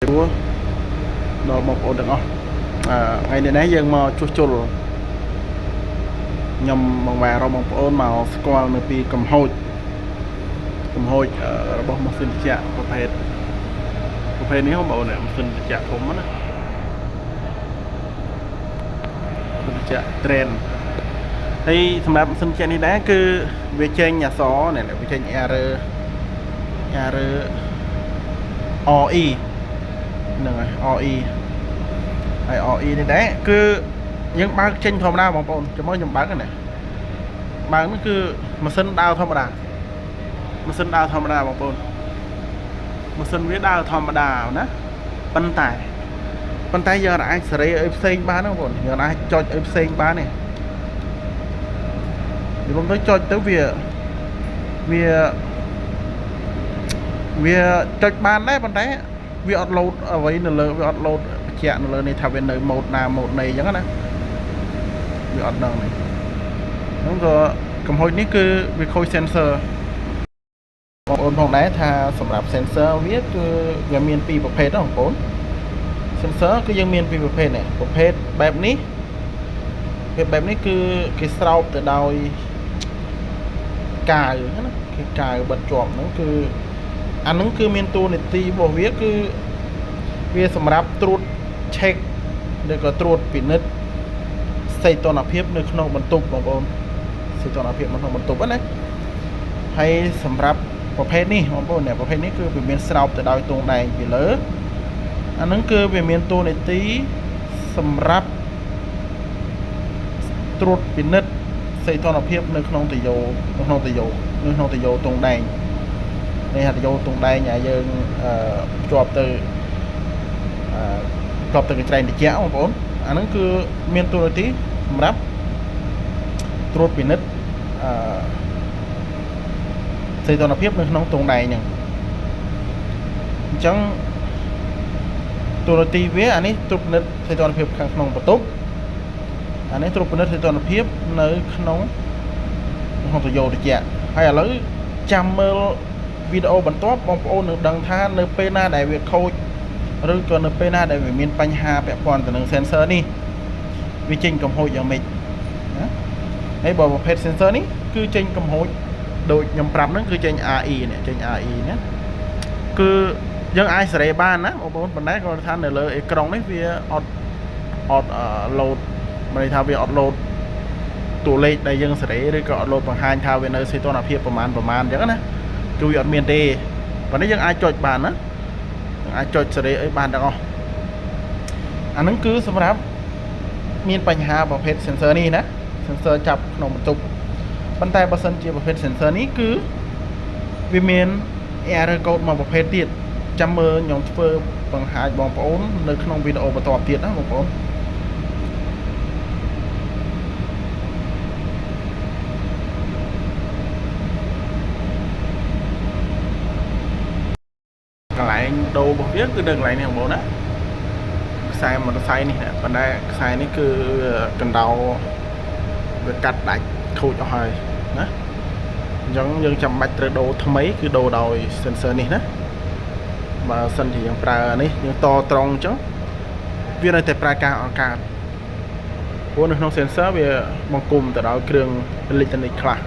Ủa, nó một ổn được không? Ngày nay nãy giờ mà chua chua nhầm bằng vàng rồi bằng ổn màu squall nó bị cầm hôi bông mà xin chạประเภทนี้เขาบอกเนี่ยมันxin chạผมนะxin chạ trend ហើយសម្រាប់សិនជានេះដែរគឺវាចេញអក្សរនេះវាចេញ error RE ហ្នឹងហើយ RE ហើយ RE នេះដែរគឺយើងបើកចេញធម្មតាបងប្អូនចាំមកខ្ញុំបើកហ្នឹងបើកនេះគឺម៉ាស៊ីនដើរធម្មតាម៉ាស៊ីនដើរធម្មតាបងប្អូនម៉ាស៊ីនវាដើរធម្មតាណាប៉ុន្តែយើងអាចសេរីឲ្យផ្សេងបានណាបងប្អូនយើងអាចចុចឲ្យផ្សេងបាននេះខ្ញុំទៅចុចទៅវាចុចបានដែរប៉ុន្តែវាអត់លោតអ្វីនៅលើវាអត់លោតបញ្ជាក់នៅលើនេះថាវានៅម៉ូដណាម៉ូដណីអញ្ចឹងណាវាអត់ដឹងនេះហ្នឹងក៏កំហុសនេះគឺវាខូច sensor បងប្អូនផងដែរថាសម្រាប់ sensor វាគឺវាមានពីរប្រភេទហ្នឹងបងប្អូន sensor គឺយើងមានពីរប្រភេទនេះប្រភេទបែបនេះគឺគេស្រោបទៅដោយកាវណាគេកាវបិទជាប់ហ្នឹងគឺអាហ្នឹងគឺមានតួនាទីរបស់វាគឺវាសម្រាប់ត្រួត check ឬក៏ត្រួតពិនិត្យសីតុណ្ហភាពនៅក្នុងបន្ទប់បងប្អូនសីតុណ្ហភាពនៅក្នុងបន្ទប់ណាហើយសម្រាប់ប្រភេទនេះបងប្អូនប្រភេទនេះគឺវាមានស្រោបទៅដោយទងដែងពីលើអាហ្នឹងគឺវាមានតួនាទីសម្រាប់ត្រួតពិនិត្យសីតុណ្ហភាពនៅក្នុងតយោទងដែងនេះហៅតយោទងដែងដែលយើងភ្ជាប់ទៅកញ្ច្រែងត្រជាក់បងប្អូនអាហ្នឹងគឺមានតួនាទីសម្រាប់ត្រួតពិនិត្យសីតុណ្ហភាពនៅក្នុងទងដែងហ្នឹងអញ្ចឹងតួនាទីវាអានេះត្រួតពិនិត្យសីតុណ្ហភាពខាងក្នុងបន្ទប់អានេះត្រួតពិនិត្យសីតុណ្ហភាពនៅក្នុងតយោត្រជាក់ហើយឥឡូវចាំមើលវីដេអូបន្ទាប់បងប្អូននឹងដឹងថានៅពេលណាដែលវាខូចឬក៏នៅពេលណាដែលវាមានបញ្ហាពាក់ព័ន្ធទៅនឹង sensor នេះវាចេញកំហុសយ៉ាងម៉េចណាហើយបើប្រភេទ sensor នេះគឺចេញកំហុសដូចខ្ញុំប្រាប់ហ្នឹងគឺចេញ RE នេះចេញ RE ណាគឺយើងអាចសេរីបានណាបងប្អូនប៉ុន្តែគាត់ថានៅលើអេក្រង់នេះវាអត់load មានន័យថាវាអត់load តួលេខដែលយើងសេរីឬក៏អត់លោតបង្ហាញថាវានៅសីតុណ្ហភាពប្រមាណអញ្ចឹងណាគឺវាអត់មានទេប៉ុន្តែយើងអាចចុចបានណាអាចចុចសេរីអីបានទាំងអស់អាហ្នឹងគឺសម្រាប់មានបញ្ហាប្រភេទ sensor នេះណា sensor ចាប់ក្នុងបន្ទប់ប៉ុន្តែបើសិនជាប្រភេទ sensor នេះគឺវាមាន error code មួយប្រភេទទៀតចាំមើលខ្ញុំធ្វើបង្ហាញបងប្អូននៅក្នុងវីដេអូបន្តទៀតណាបងប្អូនកន្លែងដូររបស់វាគឺនៅកន្លែងនេះបងប្អូនណាខ្សែមអเตอร์ไซค์នេះប៉ុន្តែខ្សែនេះគឺកណ្ដោវាកាត់ដាច់ខូចអស់ហើយណាអញ្ចឹងយើងចាំបាច់ត្រូវដូរថ្មីគឺដូរដោយ sensor នេះណាបើសិនជាយើងប្រើនេះយើងតត្រង់អញ្ចឹងវានៅតែប្រើការអង្កើតព្រោះនៅក្នុង sensor វាបង្គុំទៅដោយគ្រឿងអេឡិចត្រូនិកខ្លះអ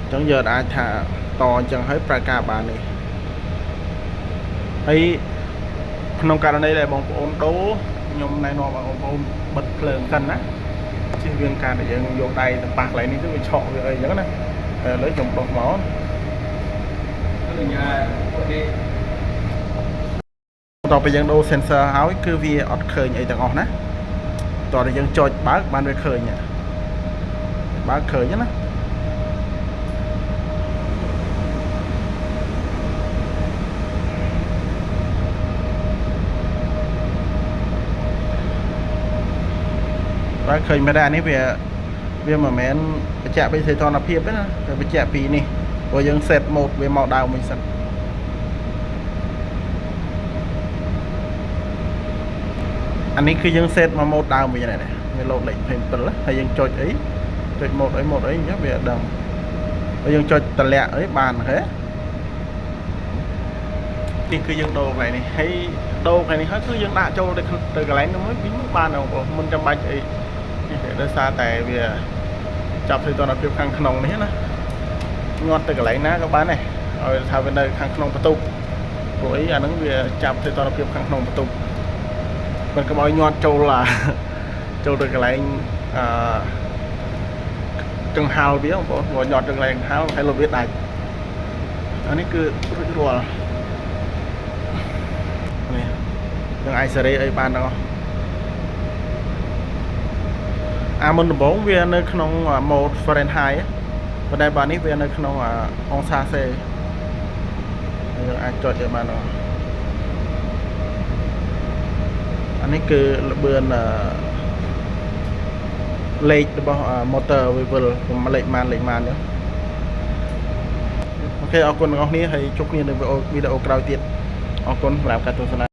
ញ្ចឹងយើងអាចថាតអញ្ចឹងហើយប្រើការបាននេះហើយក្នុងករណីដែលបងប្អូនដូរខ្ញុំណែនាំឲ្យបងប្អូនបិទភ្លើងសិនណាជិះវាងការដែលយើងយកដៃទៅប៉ះកន្លែងនេះទៅវាឆក់វាអីអញ្ចឹងណាឥឡូវខ្ញុំដុសមកតទៅយើងដូរ sensor ហើយគឺវាអត់ឃើញអីទាំងអស់ណាតទៅយើងចុចបើកបានវាឃើញបើកឃើញណាបើឃើញមែនដែរនេះវាមិនមែនបញ្ជាក់ពីសីតុណ្ហភាពទេណាតែបញ្ជាក់ពីនេះព្រោះយើង set mode វាមកដើមវិញសិនអានេះគឺយើង set មក mode ដើមវិញដែរវា load លេខ27ហើយយើងចុចអីចុច mode អីអញ្ចឹងវាដឹងហើយយើងចុចតម្លាក់អីបានហ៎ นี่คือយើងដូរកន្លែងនេះហើយដូរកន្លែងនេះហើយគឺយើងដាក់ចូលទៅកន្លែងនោះមួយវិញបានបងប្អូនមិនចាំបាច់អីនេះដោយសារតែវាចាប់សីតុណ្ហភាពខាងក្នុងនេះណាញាត់ទៅកន្លែងណាក៏បានដែរឲ្យថាវានៅខាងក្នុងបន្ទប់ព្រោះអីអាហ្នឹងវាចាប់សីតុណ្ហភាពខាងក្នុងបន្ទប់មិនកុំឲ្យញាត់ចូលចូលទៅកន្លែងចង្ហាល់វាបងប្អូនព្រោះញាត់ទៅកន្លែងចង្ហាល់ហើយលុបវាដាច់អានេះគឺរួចរាល់នេះយើងអាចសេរីអីបានទាំងអស់អាមុនដំបូងវានៅក្នុង mode Fahrenheit ប៉ុន្តែបាទនេះវានៅក្នុងអង្សាសេយើងអាចចុចឲ្យបានដល់អានេះគឺល្បឿនលេខរបស់ motor វាវិលលេខម៉ានចឹងអូខេអរគុណទាំងអស់គ្នាហើយជួបគ្នានៅវីដេអូក្រោយទៀតអរគុណសម្រាប់ការទស្សនា